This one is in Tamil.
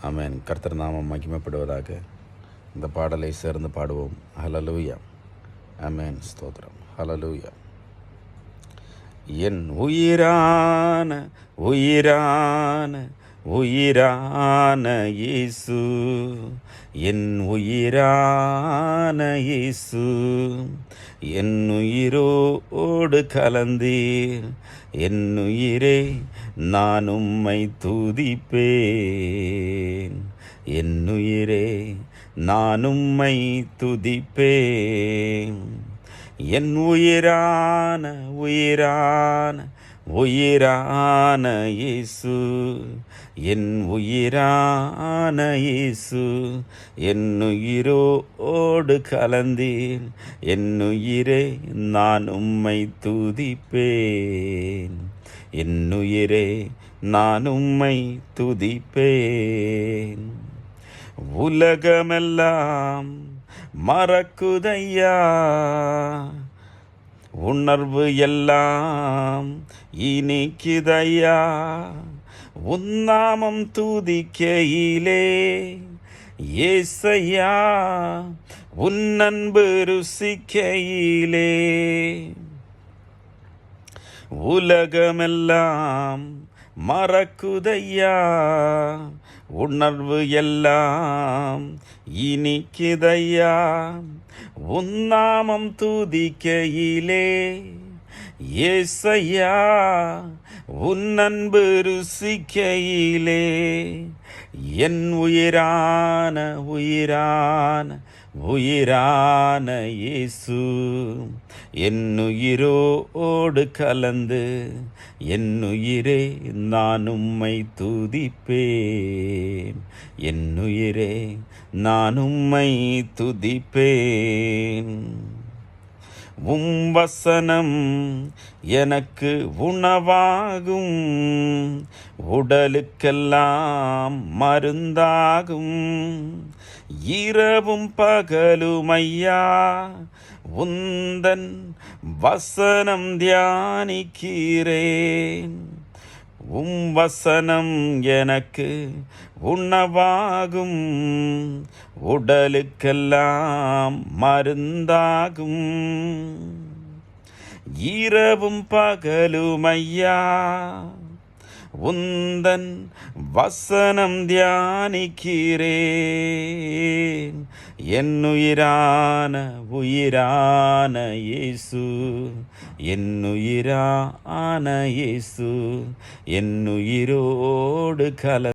ஆமென். கர்த்தர் நாமம் மகிமைப்படுவதாக. இந்த பாடலை சேர்ந்து பாடுவோம். ஹல்லேலூயா. ஆமென். ஸ்தோத்திரம். ஹல்லேலூயா. என் உயிரான உயிரான உயிரான இயேசு, என் உயிரான இயேசு, என் உயிரோடு கலந்தீர். என் உயிரே நான் உம்மை துதிப்பேன். என் உயிரே நான் உம்மை துதிப்பேன். என் உயிரான உயிரான உயிரான இயேசு, என் உயிரான இயேசு, என் உயிரோடு கலந்தீர். என் உயிரே நான் உம்மை துதிப்பேன். என் உயிரே நான் உம்மை துதிப்பேன். உலகமெல்லாம் மறக்குதையா, உணர்வு எல்லாம் இனிக்குதையா. உன்னாமம் துதிக்கையிலே ஏசையா, உன் அன்பு ருசிக்கையிலே. உலகமெல்லாம் மறக்குதையா, உணர்வு எல்லாம் இனிக்குதையா. உன்னாமம் துதிக்கையிலே ஏசையா, உன் அன்பு ருசிக்கையிலே. என் உயிரான உயிரான உயிரான இயேசு, என் உயிரோடு கலந்து. என் உயிரே நான் உம்மை துதிப்பேன். என் உயிரே நான் உம்மை துதிப்பேன். வசனம் எனக்கு உணவாகும், உடலுக்கெல்லாம் மருந்தாகும். இரவும் பகலுமையா உந்தன் வசனம் தியானிக்கிறேன். வசனம் எனக்கு உணவாகும், உடலுக்கெல்லாம் மருந்தாகும். இரவும் பகலுமையா உந்தன் வசனம் தியானிக்கிறேன். என் உயிரான உயிரான இயேசு, என் உயிரான இயேசு, என் உயிரோடு கல